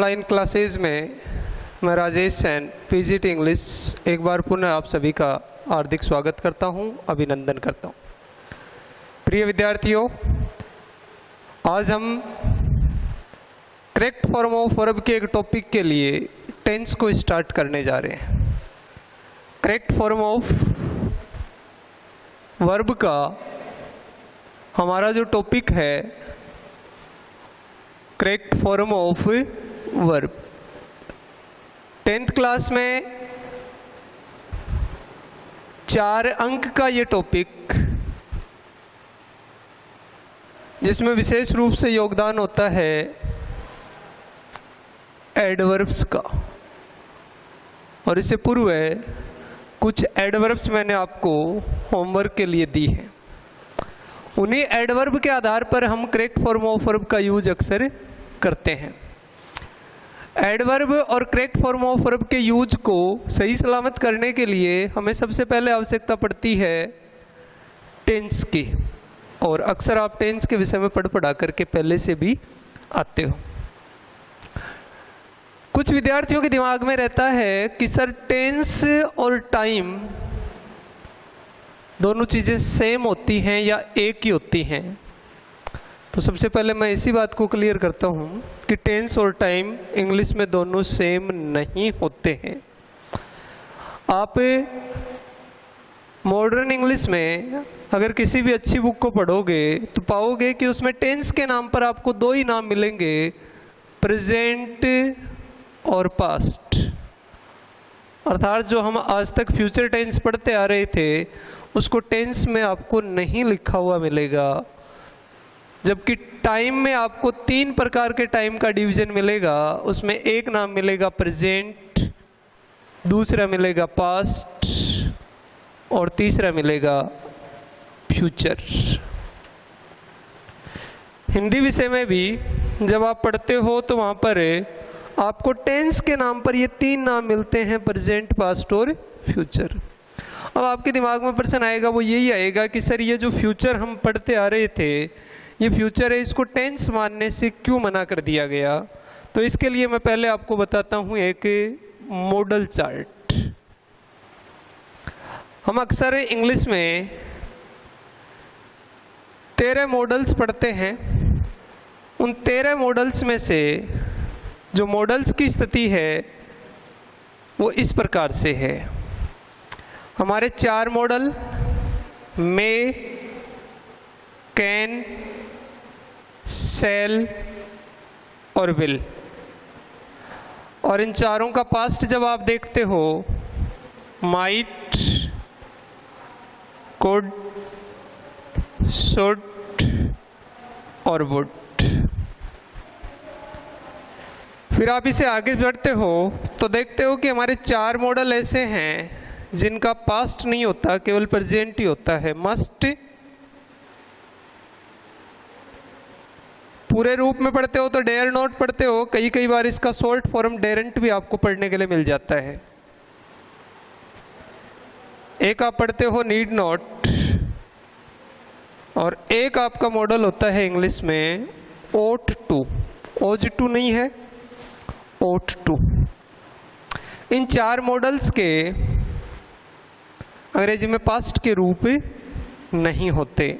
Online classes में मैं Rajesh San PGT English एक बार पुनः आप सभी का हार्दिक स्वागत करता हूं, अभिनंदन करता हूं। प्रिय विद्यार्थियों, आज हम करेक्ट फॉर्म ऑफ वर्ब के एक टॉपिक के लिए टेंस को स्टार्ट करने जा रहे हैं। करेक्ट फॉर्म ऑफ वर्ब का हमारा जो टॉपिक है correct form of verb, 10th class में 4 अंक का ये टॉपिक, जिसमें विशेष रूप से योगदान होता है एडवर्ब्स का। और इससे पूर्व कुछ एडवर्ब्स मैंने आपको होमवर्क के लिए दी है। उन्हीं एडवर्ब के आधार पर हम करेक्ट फॉर्म ऑफ वर्ब का यूज अक्सर करते हैं। एडवर्ब और करेक्ट फॉर्म ऑफ वर्ब के यूज को सही सलामत करने के लिए हमें सबसे पहले आवश्यकता पड़ती है टेंस की, और अक्सर आप टेंस के विषय में पढ़ा करके पहले से भी आते हो। कुछ विद्यार्थियों के दिमाग में रहता है कि सर टेंस और टाइम दोनों चीज़ें सेम होती हैं या एक ही होती हैं। तो सबसे पहले मैं इसी बात को क्लियर करता हूँ कि टेंस और टाइम इंग्लिश में दोनों सेम नहीं होते हैं। आप मॉडर्न इंग्लिश में अगर किसी भी अच्छी बुक को पढ़ोगे तो पाओगे कि उसमें टेंस के नाम पर आपको 2 ही नाम मिलेंगे, प्रेजेंट और पास्ट। अर्थात जो हम आज तक फ्यूचर टेंस पढ़ते आ रहे थे उसको टेंस में आपको नहीं लिखा हुआ मिलेगा, जबकि टाइम में आपको 3 प्रकार के टाइम का डिवीजन मिलेगा। उसमें एक नाम मिलेगा प्रेजेंट, दूसरा मिलेगा पास्ट और तीसरा मिलेगा फ्यूचर। हिंदी विषय में भी जब आप पढ़ते हो तो वहाँ पर आपको टेंस के नाम पर ये 3 नाम मिलते हैं, प्रेजेंट, पास्ट और फ्यूचर। अब आपके दिमाग में प्रश्न आएगा, वो यही आएगा कि सर ये जो फ्यूचर हम पढ़ते आ रहे थे, ये फ्यूचर है, इसको टेंस मानने से क्यों मना कर दिया गया? तो इसके लिए मैं पहले आपको बताता हूँ एक मॉडल चार्ट। हम अक्सर इंग्लिश में 13 मॉडल्स पढ़ते हैं। उन 13 मॉडल्स में से जो मॉडल्स की स्थिति है वो इस प्रकार से है। हमारे 4 मॉडल मे, कैन, सेल और विल, और इन चारों का पास्ट जब आप देखते हो माइट, कुड, शुड और वुड। फिर आप इसे आगे बढ़ते हो तो देखते हो कि हमारे 4 मॉडल ऐसे हैं जिनका पास्ट नहीं होता, केवल प्रेजेंट ही होता है। मस्ट पूरे रूप में पढ़ते हो तो डेयर नॉट पढ़ते हो, कई बार इसका शॉर्ट फॉर्म डेरेंट भी आपको पढ़ने के लिए मिल जाता है। एक आप पढ़ते हो नीड नॉट, और एक आपका मॉडल होता है इंग्लिश में ought to, ought to नहीं है, ought to। इन 4 मॉडल्स के अंग्रेजी में पास्ट के रूप नहीं होते।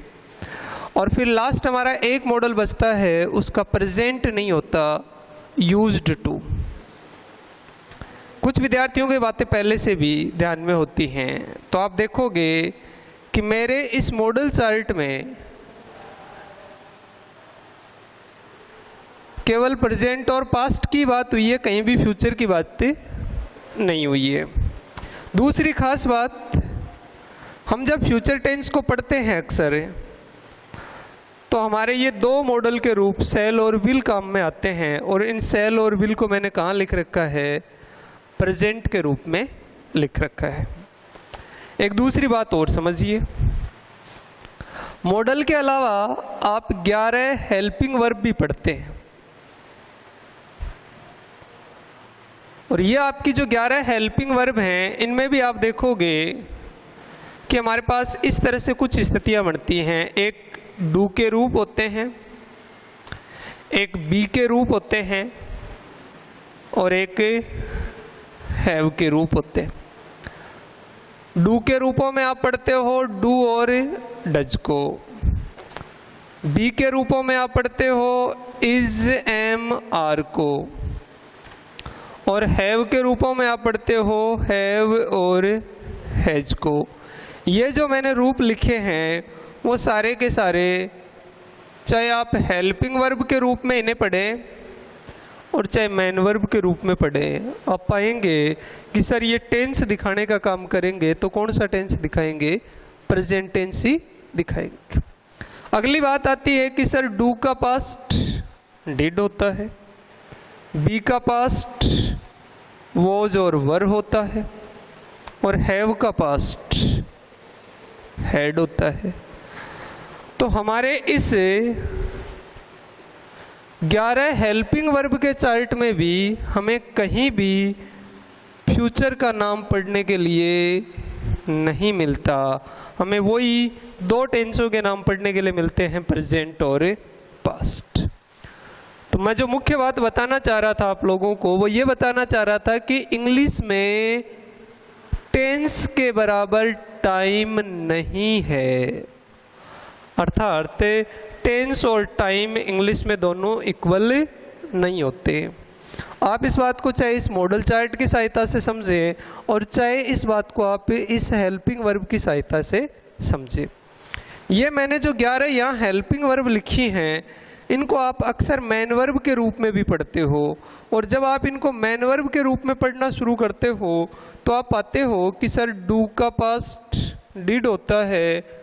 और फिर लास्ट हमारा एक मॉडल बचता है, उसका प्रेजेंट नहीं होता, यूज्ड टू। कुछ विद्यार्थियों की बातें पहले से भी ध्यान में होती हैं। तो आप देखोगे कि मेरे इस मॉडल चार्ट में केवल प्रेजेंट और पास्ट की बात हुई है, कहीं भी फ्यूचर की बात नहीं हुई है। दूसरी खास बात, हम जब फ्यूचर टेंस को पढ़ते हैं अक्सर, तो हमारे ये 2 मॉडल के रूप सेल और विल काम में आते हैं, और इन सेल और विल को मैंने कहाँ लिख रखा है? प्रेजेंट के रूप में लिख रखा है। एक दूसरी बात और समझिए, मॉडल के अलावा आप 11 हेल्पिंग वर्ब भी पढ़ते हैं, और ये आपकी जो 11 हेल्पिंग वर्ब हैं, इनमें भी आप देखोगे कि हमारे पास इस तरह से कुछ स्थितियां बनती हैं। एक डू के रूप होते हैं, एक बी के रूप होते हैं, और एक हैव के रूप होते हैं। डू के रूपों में आप पढ़ते हो डू और डज को, बी के रूपों में आप पढ़ते हो इज, एम, आर को, और हैव के रूपों में आप पढ़ते हो हैव और हैज को। ये जो मैंने रूप लिखे हैं वो सारे के सारे, चाहे आप हेल्पिंग वर्ब के रूप में इन्हें पढ़ें और चाहे मेन वर्ब के रूप में पढ़ें, आप पाएंगे कि सर ये टेंस दिखाने का काम करेंगे तो कौन सा टेंस दिखाएंगे? प्रेजेंट टेंस ही दिखाएंगे। अगली बात आती है कि सर डू का पास्ट डिड होता है, बी का पास्ट वॉज और वर होता है, और हैव का पास्ट हैड होता है। तो हमारे इस 11 हेल्पिंग वर्ब के चार्ट में भी हमें कहीं भी फ्यूचर का नाम पढ़ने के लिए नहीं मिलता, हमें वही दो टेंसों के नाम पढ़ने के लिए मिलते हैं, प्रेजेंट और पास्ट। तो मैं जो मुख्य बात बताना चाह रहा था आप लोगों को वो ये बताना चाह रहा था कि इंग्लिश में टेंस के बराबर टाइम नहीं है, अर्थात टेंस और टाइम इंग्लिश में दोनों इक्वल नहीं होते। आप इस बात को चाहे इस मॉडल चार्ट की सहायता से समझें और चाहे इस बात को आप इस हेल्पिंग वर्ब की सहायता से समझें। ये मैंने जो 11 यहाँ हेल्पिंग वर्ब लिखी हैं इनको आप अक्सर मैन वर्ब के रूप में भी पढ़ते हो, और जब आप इनको मैन वर्ब के रूप में पढ़ना शुरू करते हो तो आप पाते हो कि सर डू का पास्ट डिड होता है,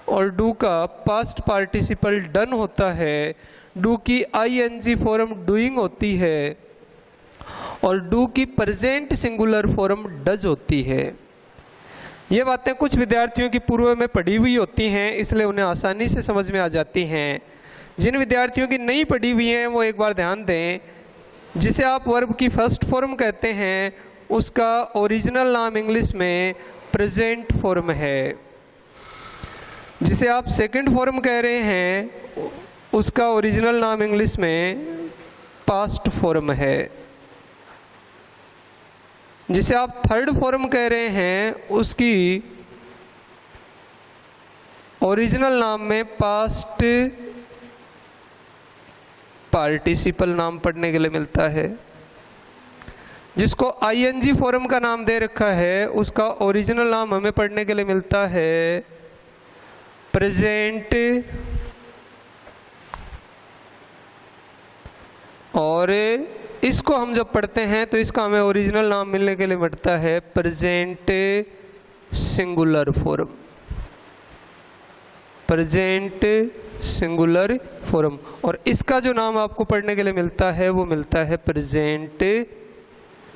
और डू का पास्ट पार्टिसिपल डन होता है, डू की आईएनजी फॉर्म डूइंग होती है, और डू की प्रेजेंट सिंगुलर फॉर्म डज होती है। ये बातें कुछ विद्यार्थियों की पूर्व में पढ़ी हुई होती हैं, इसलिए उन्हें आसानी से समझ में आ जाती हैं। जिन विद्यार्थियों की नहीं पढ़ी हुई हैं वो एक बार ध्यान दें, जिसे आप वर्ब की फर्स्ट फॉर्म कहते हैं उसका ओरिजिनल नाम इंग्लिश में प्रेजेंट फॉर्म है, जिसे आप सेकंड फॉर्म कह रहे हैं उसका ओरिजिनल नाम इंग्लिश में पास्ट फॉर्म है, जिसे आप थर्ड फॉर्म कह रहे हैं उसकी ओरिजिनल नाम में पास्ट पार्टिसिपल नाम पढ़ने के लिए मिलता है, जिसको आईएनजी फॉर्म का नाम दे रखा है उसका ओरिजिनल नाम हमें पढ़ने के लिए मिलता है प्रेजेंट, और इसको हम जब पढ़ते हैं तो इसका हमें ओरिजिनल नाम मिलने के लिए मिलता है present singular form, present singular form, और इसका जो नाम आपको पढ़ने के लिए मिलता है वो मिलता है प्रेजेंट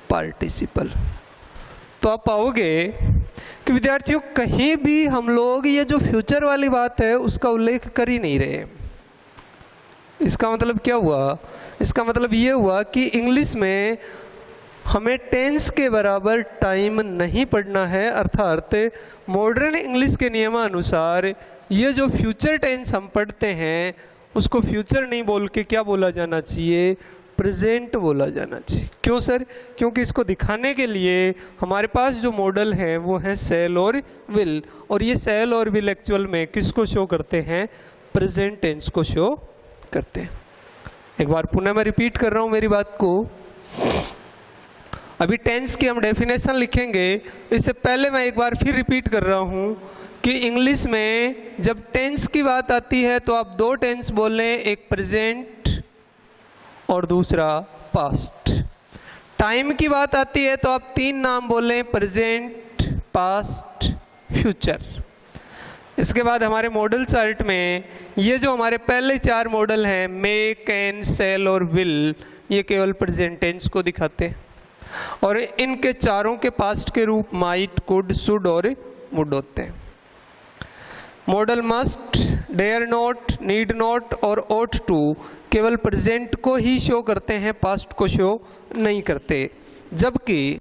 पार्टिसिपल। तो आप पाओगे कि विद्यार्थियों कहीं भी हम लोग ये जो फ्यूचर वाली बात है उसका उल्लेख कर ही नहीं रहे। इसका मतलब क्या हुआ? इसका मतलब ये हुआ कि इंग्लिश में हमें टेंस के बराबर टाइम नहीं पढ़ना है, अर्थात मॉडर्न इंग्लिश के नियमानुसार ये जो फ्यूचर टेंस हम पढ़ते हैं उसको फ्यूचर नहीं बोल के क्या बोला जाना चाहिए? प्रेजेंट बोला जाना चाहिए। क्यों सर? क्योंकि इसको दिखाने के लिए हमारे पास जो मॉडल हैं वो है सेल और विल, और ये सेल और विल एक्चुअल में किसको शो करते हैं? प्रेजेंट टेंस को शो करते हैं। एक बार पुनः मैं रिपीट कर रहा हूँ मेरी बात को। अभी टेंस की हम डेफिनेशन लिखेंगे, इससे पहले मैं एक बार फिर रिपीट कर रहा हूँ कि इंग्लिश में जब टेंस की बात आती है तो आप दो टेंस बोल लें, एक प्रेजेंट और दूसरा पास्ट। टाइम की बात आती है तो आप तीन नाम बोल लें, प्रेजेंट, पास्ट, फ्यूचर। इसके बाद हमारे मॉडल चार्ट में ये जो हमारे पहले चार मॉडल हैं मे, कैन, सेल और विल, ये केवल प्रेजेंट टेंस को दिखाते हैं, और इनके चारों के पास्ट के रूप माइट, कुड, शुड और वुड होते हैं। Modal must, dare not, need not और ought टू केवल प्रेजेंट को ही शो करते हैं, पास्ट को शो नहीं करते, जबकि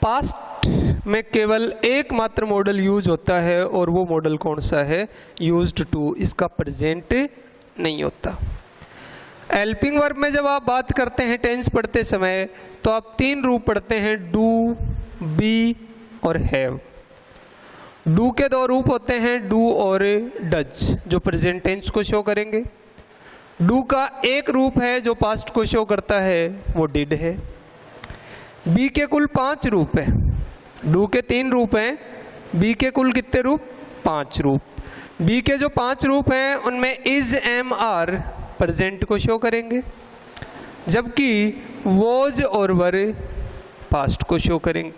पास्ट में केवल एकमात्र मॉडल यूज होता है, और वो मॉडल कौन सा है? Used to. इसका प्रेजेंट नहीं होता। हेल्पिंग वर्ब में जब आप बात करते हैं टेंस पढ़ते समय तो आप 3 रूप पढ़ते हैं, डू, बी और हैव। डू के 2 रूप होते हैं, डू और डज, जो प्रेजेंट टेंस को शो करेंगे। डू का एक रूप है जो पास्ट को शो करता है, वो डिड है। बी के कुल 5 रूप हैं, डू के 3 रूप हैं, बी के कुल कितने रूप? 5 रूप। बी के जो 5 रूप हैं उनमें इज, एम, आर प्रेजेंट को शो करेंगे, जबकि वॉज और वर पास्ट को शो करेंगे।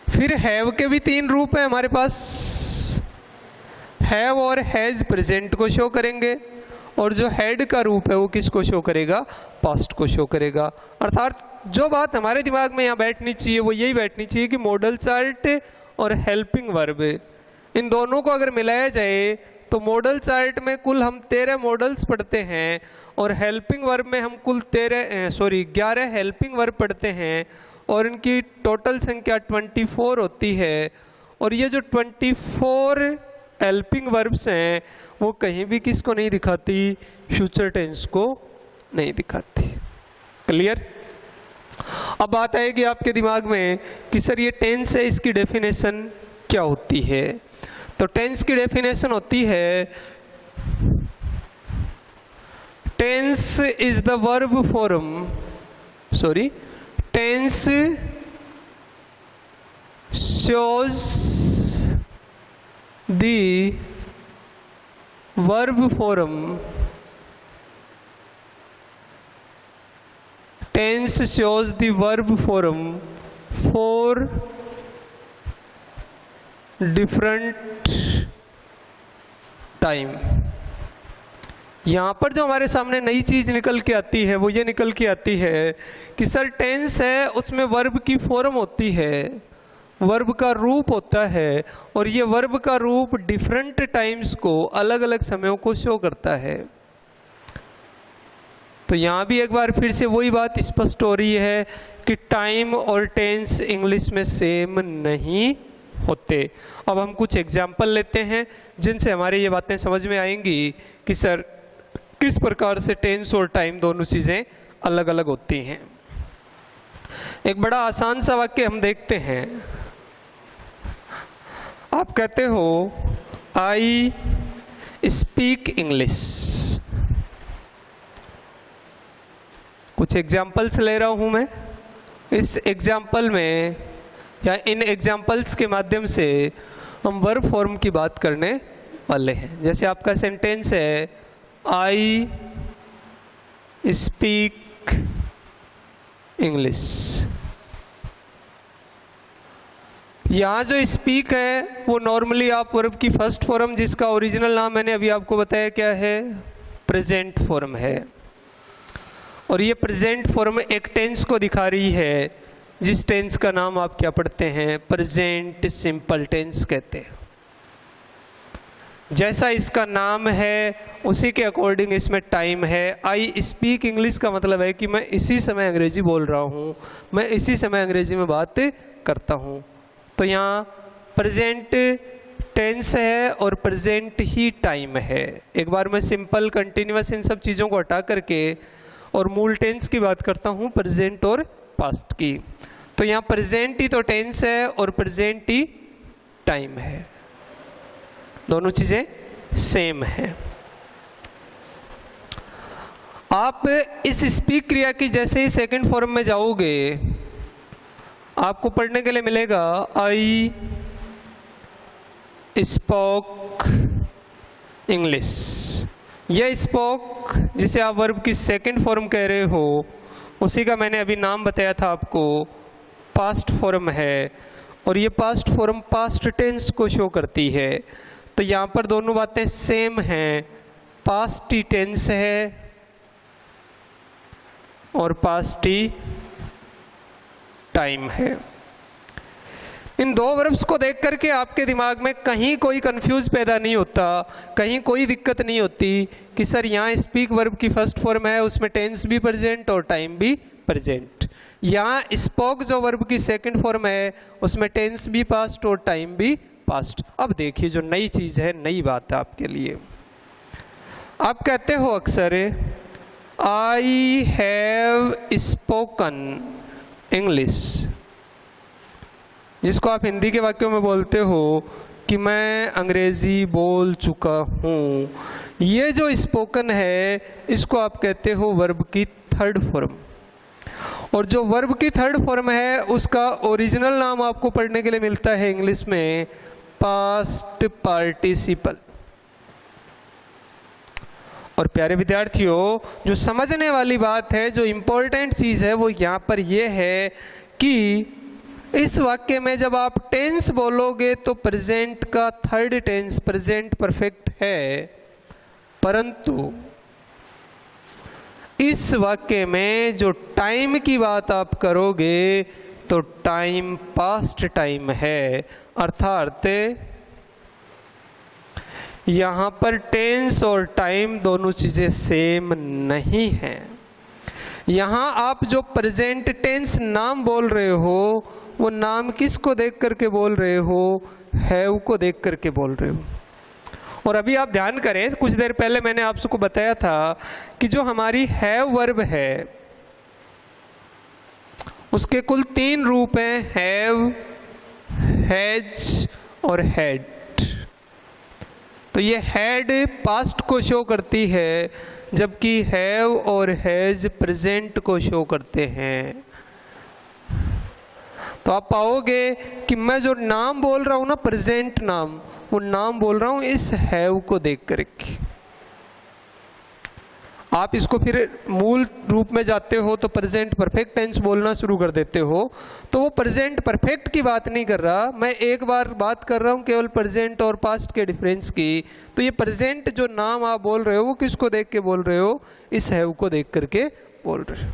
फिर हैव के भी 3 रूप हैं हमारे पास, हैव और हैज प्रेजेंट को शो करेंगे, और जो हैड का रूप है वो किसको शो करेगा? पास्ट को शो करेगा। अर्थात जो बात हमारे दिमाग में यहाँ बैठनी चाहिए वो यही बैठनी चाहिए कि मॉडल चार्ट और हेल्पिंग वर्ब, इन दोनों को अगर मिलाया जाए तो मॉडल चार्ट में कुल हम 13 मॉडल्स पढ़ते हैं, और हेल्पिंग वर्ब में हम कुल 11 हेल्पिंग वर्ब पढ़ते हैं, और इनकी टोटल संख्या 24 होती है। और ये जो 24 हेल्पिंग वर्ब्स हैं वो कहीं भी किसको नहीं दिखाती? फ्यूचर टेंस को नहीं दिखाती। क्लियर? अब बात आएगी आपके दिमाग में कि सर ये टेंस है, इसकी डेफिनेशन क्या होती है? तो टेंस की डेफिनेशन होती है, tense is the verb form, tense shows the verb form, tense shows the verb form for different time। यहाँ पर जो हमारे सामने नई चीज़ निकल के आती है वो ये निकल के आती है कि सर टेंस है, उसमें वर्ब की फॉर्म होती है, वर्ब का रूप होता है, और ये वर्ब का रूप डिफरेंट टाइम्स को, अलग अलग समयों को शो करता है। तो यहाँ भी एक बार फिर से वही बात स्पष्ट हो रही है कि टाइम और टेंस इंग्लिश में सेम नहीं होते। अब हम कुछ एग्जाम्पल लेते हैं जिनसे हमारे ये बातें समझ में आएंगी कि सर किस प्रकार से टेंस और टाइम दोनों चीज़ें अलग अलग होती हैं। एक बड़ा आसान सा वाक्य हम देखते हैं। आप कहते हो आई स्पीक इंग्लिश। कुछ एग्जाम्पल्स ले रहा हूँ मैं, इस एग्जाम्पल में या इन एग्जाम्पल्स के माध्यम से हम वर्ब फॉर्म की बात करने वाले हैं। जैसे आपका सेंटेंस है आई स्पीक इंग्लिश। यहाँ जो स्पीक है वो नॉर्मली आप वर्ब की फर्स्ट फॉर्म, जिसका ओरिजिनल नाम मैंने अभी आपको बताया क्या है, प्रेजेंट फॉर्म है। और ये प्रेजेंट फॉर्म एक टेंस को दिखा रही है, जिस टेंस का नाम आप क्या पढ़ते हैं, प्रेजेंट सिंपल टेंस कहते हैं। जैसा इसका नाम है उसी के अकॉर्डिंग इसमें टाइम है। आई स्पीक इंग्लिश का मतलब है कि मैं इसी समय अंग्रेजी बोल रहा हूँ, मैं इसी समय अंग्रेजी में बात करता हूँ। तो यहाँ प्रेजेंट टेंस है और प्रेजेंट ही टाइम है। एक बार मैं सिंपल, कंटिन्यूअस इन सब चीज़ों को हटा करके और मूल टेंस की बात करता हूँ, प्रेजेंट और पास्ट की। तो यहाँ प्रेजेंट ही तो टेंस है और प्रेजेंट ही टाइम है, दोनों चीज़ें सेम हैं। आप इस स्पीक क्रिया की जैसे ही सेकंड फॉर्म में जाओगे आपको पढ़ने के लिए मिलेगा आई स्पोक इंग्लिश। यह स्पोक जिसे आप वर्ब की सेकंड फॉर्म कह रहे हो उसी का मैंने अभी नाम बताया था आपको, पास्ट फॉर्म है, और ये पास्ट फॉर्म पास्ट टेंस को शो करती है। तो यहाँ पर दोनों बातें सेम हैं, पास्ट ही टेंस है और पास्ट ही टाइम है। इन दो वर्ब्स को देख करके आपके दिमाग में कहीं कोई कंफ्यूज पैदा नहीं होता, कहीं कोई दिक्कत नहीं होती कि सर यहाँ स्पीक वर्ब की फर्स्ट फॉर्म है, उसमें टेंस भी प्रेजेंट और टाइम भी प्रेजेंट। यहाँ स्पोक जो वर्ब की सेकंड फॉर्म है उसमें टेंस भी पास्ट और टाइम भी पास्ट। अब देखिए जो नई चीज़ है, नई बात है आपके लिए। आप कहते हो अक्सर आई हैव स्पोकन इंग्लिश, जिसको आप हिंदी के वाक्यों में बोलते हो कि मैं अंग्रेज़ी बोल चुका हूँ। ये जो स्पोकन है इसको आप कहते हो वर्ब की थर्ड फॉर्म। और जो वर्ब की थर्ड फॉर्म है उसका ओरिजिनल नाम आपको पढ़ने के लिए मिलता है इंग्लिश में पास्ट पार्टिसिपल। और प्यारे विद्यार्थियों, जो समझने वाली बात है, जो इम्पोर्टेंट चीज़ है वो यहाँ पर ये है कि इस वाक्य में जब आप टेंस बोलोगे तो प्रेजेंट का थर्ड टेंस प्रेजेंट परफेक्ट है, परंतु इस वाक्य में जो टाइम की बात आप करोगे तो टाइम पास्ट टाइम है। अर्थात यहाँ पर टेंस और टाइम दोनों चीज़ें सेम नहीं हैं। यहाँ आप जो प्रेजेंट टेंस नाम बोल रहे हो वो नाम किसको देख करके बोल रहे हो? हैव को देख करके बोल रहे हो। और अभी आप ध्यान करें, कुछ देर पहले मैंने आप सबको बताया था कि जो हमारी हैव वर्ब है उसके कुल 3 रूप हैं, हैव, हैज और हैड। तो ये हैड पास्ट को शो करती है, जबकि हैव और हैज प्रेजेंट को शो करते हैं। तो आप पाओगे कि मैं जो नाम बोल रहा हूँ ना, प्रेजेंट नाम, वो नाम बोल रहा हूँ इस हैव को देख करके। आप इसको फिर मूल रूप में जाते हो तो प्रेजेंट परफेक्ट टेंस बोलना शुरू कर देते हो, तो वो प्रेजेंट परफेक्ट की बात नहीं कर रहा, मैं एक बार बात कर रहा हूँ केवल प्रेजेंट और पास्ट के डिफरेंस की। तो ये प्रेजेंट जो नाम आप बोल रहे हो वो किसको देख के बोल रहे हो? इस हैव को देख करके बोल रहे हो।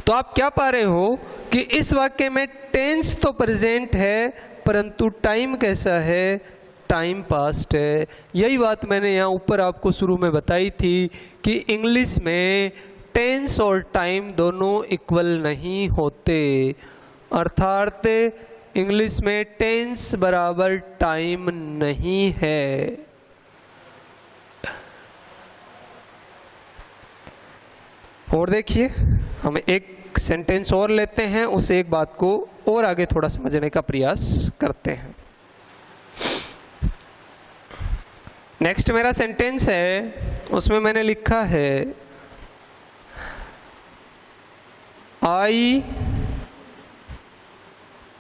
तो आप क्या पा रहे हो कि इस वाक्य में टेंस तो प्रेजेंट है, परंतु टाइम कैसा है? टाइम पास्ट है। यही बात मैंने यहाँ ऊपर आपको शुरू में बताई थी कि इंग्लिश में टेंस और टाइम दोनों इक्वल नहीं होते। अर्थात इंग्लिश में टेंस बराबर टाइम नहीं है। और देखिए, हम एक सेंटेंस और लेते हैं, उस एक बात को और आगे थोड़ा समझने का प्रयास करते हैं। नेक्स्ट मेरा सेंटेंस है, उसमें मैंने लिखा है आई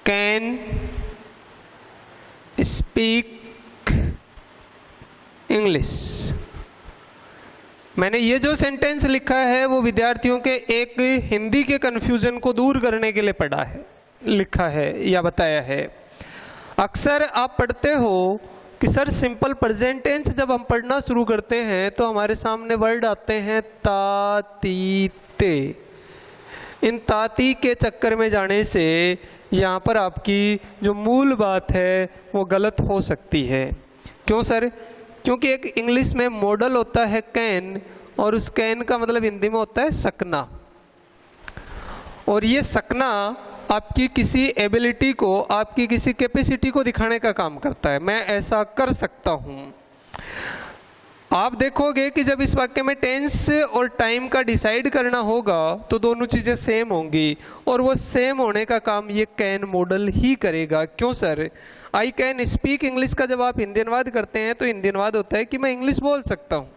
कैन स्पीक इंग्लिश। मैंने ये जो सेंटेंस लिखा है वो विद्यार्थियों के एक हिंदी के कन्फ्यूजन को दूर करने के लिए पढ़ा है, लिखा है या बताया है। अक्सर आप पढ़ते हो कि सर सिंपल प्रेजेंट टेंस जब हम पढ़ना शुरू करते हैं तो हमारे सामने वर्ड आते हैं ता, ती, ते। इन ताती के चक्कर में जाने से यहाँ पर आपकी जो मूल बात है वो गलत हो सकती है। क्यों सर? क्योंकि एक इंग्लिश में मॉडल होता है कैन, और उस कैन का मतलब हिंदी में होता है सकना। और ये सकना आपकी किसी एबिलिटी को, आपकी किसी कैपेसिटी को दिखाने का काम करता है, मैं ऐसा कर सकता हूँ। आप देखोगे कि जब इस वाक्य में टेंस और टाइम का डिसाइड करना होगा तो दोनों चीज़ें सेम होंगी, और वो सेम होने का काम ये कैन मॉडल ही करेगा। क्यों sir? I can speak English का जब आप हिंदी अनुवाद करते हैं तो हिंदी अनुवाद होता है कि मैं इंग्लिश बोल सकता हूँ,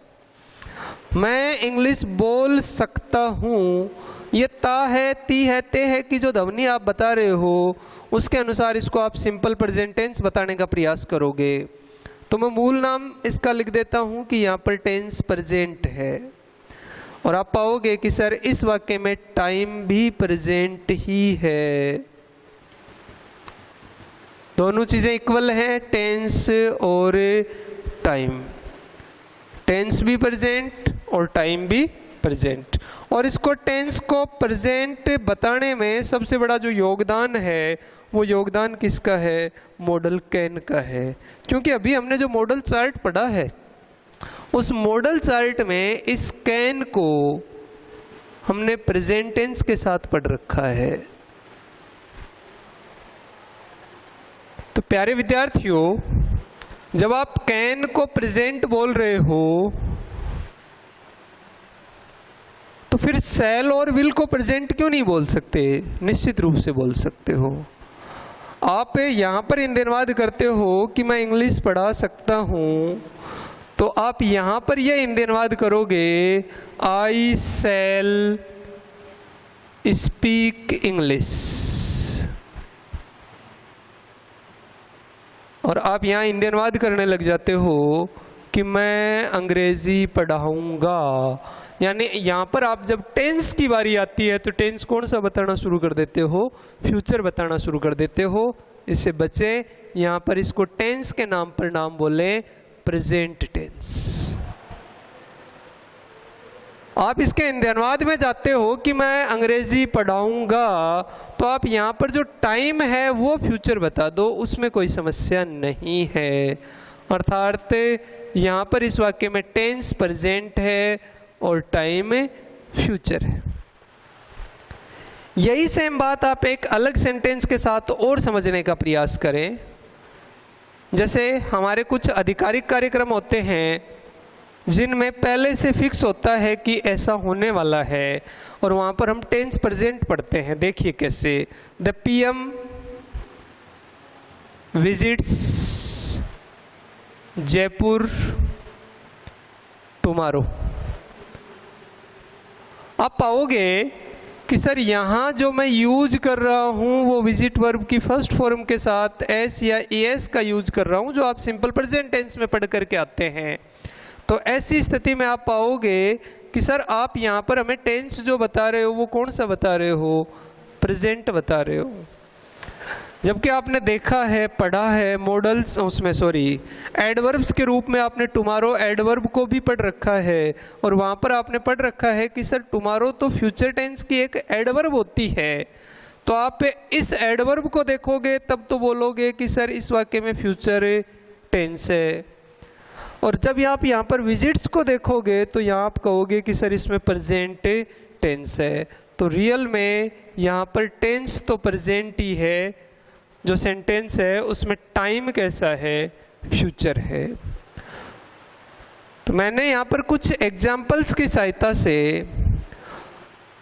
मैं इंग्लिश बोल सकता हूँ। ये ता है, ती है, ते है कि जो ध्वनि आप बता रहे हो उसके अनुसार इसको आप सिंपल प्रेजेंट टेंस बताने का प्रयास करोगे। तो मैं मूल नाम इसका लिख देता हूँ कि यहाँ पर टेंस प्रेजेंट है, और आप पाओगे कि सर इस वाक्य में टाइम भी प्रेजेंट ही है। दोनों चीज़ें इक्वल हैं, टेंस और टाइम। टेंस भी प्रेजेंट और टाइम भी प्रेजेंट। और इसको टेंस को प्रेजेंट बताने में सबसे बड़ा जो योगदान है वो योगदान किसका है? मॉडल कैन का है। क्योंकि अभी हमने जो मॉडल चार्ट पढ़ा है उस मॉडल चार्ट में इस कैन को हमने प्रेजेंट टेंस के साथ पढ़ रखा है। तो प्यारे विद्यार्थियों, जब आप कैन को प्रेजेंट बोल रहे हो तो फिर शैल और विल को प्रेजेंट क्यों नहीं बोल सकते? निश्चित रूप से बोल सकते हो। आप यहाँ पर इंद्यनवाद करते हो कि मैं इंग्लिश पढ़ा सकता हूँ, तो आप यहाँ पर यह इंद्यनवाद करोगे आई शैल स्पीक इंग्लिश, और आप यहाँ इंद्यनवाद करने लग जाते हो कि मैं अंग्रेजी पढ़ाऊंगा। यानी यहाँ पर आप जब टेंस की बारी आती है तो टेंस कौन सा बताना शुरू कर देते हो? फ्यूचर बताना शुरू कर देते हो। इससे बचे, यहाँ पर इसको टेंस के नाम पर नाम बोले प्रेजेंट टेंस। आप इसके इंद्यनवाद में जाते हो कि मैं अंग्रेजी पढ़ाऊंगा, तो आप यहाँ पर जो टाइम है वो फ्यूचर बता दो, उसमें कोई समस्या नहीं है। अर्थात यहाँ पर इस वाक्य में टेंस प्रेजेंट है और टाइम फ्यूचर है। यही सेम बात आप एक अलग सेंटेंस के साथ और समझने का प्रयास करें। जैसे हमारे कुछ आधिकारिक कार्यक्रम होते हैं जिनमें पहले से फिक्स होता है कि ऐसा होने वाला है, और वहाँ पर हम टेंस प्रेजेंट पढ़ते हैं। देखिए कैसे, the PM visits Jaipur tomorrow. आप पाओगे कि सर यहाँ जो मैं यूज कर रहा हूँ वो विजिट वर्ब की फर्स्ट फॉर्म के साथ एस या एस का यूज कर रहा हूँ, जो आप सिंपल प्रेजेंट टेंस में पढ़ करके आते हैं। तो ऐसी स्थिति में आप पाओगे कि सर आप यहाँ पर हमें टेंस जो बता रहे हो वो कौन सा बता रहे हो? प्रेजेंट बता रहे हो। जबकि आपने देखा है, पढ़ा है मॉडल्स, उसमें एडवर्ब्स के रूप में आपने टुमारो एडवर्ब को भी पढ़ रखा है, और वहाँ पर आपने पढ़ रखा है कि सर टुमारो तो फ्यूचर टेंस की एक एडवर्ब होती है। तो आप इस एडवर्ब को देखोगे तब तो बोलोगे कि सर इस वाक्य में फ्यूचर टेंस है। और जब आप यहाँ पर विजिट्स को देखोगे तो यहाँ आप कहोगे कि सर इसमें प्रेजेंट टेंस है। तो रियल में यहाँ पर टेंस तो प्रेजेंट ही है, जो सेंटेंस है उसमें टाइम कैसा है? फ्यूचर है। तो मैंने यहाँ पर कुछ एग्जाम्पल्स की सहायता से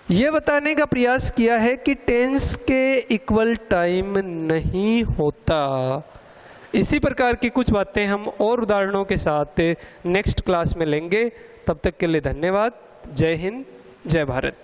ये बताने का प्रयास किया है कि टेंस के इक्वल टाइम नहीं होता। इसी प्रकार की कुछ बातें हम और उदाहरणों के साथ नेक्स्ट क्लास में लेंगे। तब तक के लिए धन्यवाद। जय हिंद, जय भारत।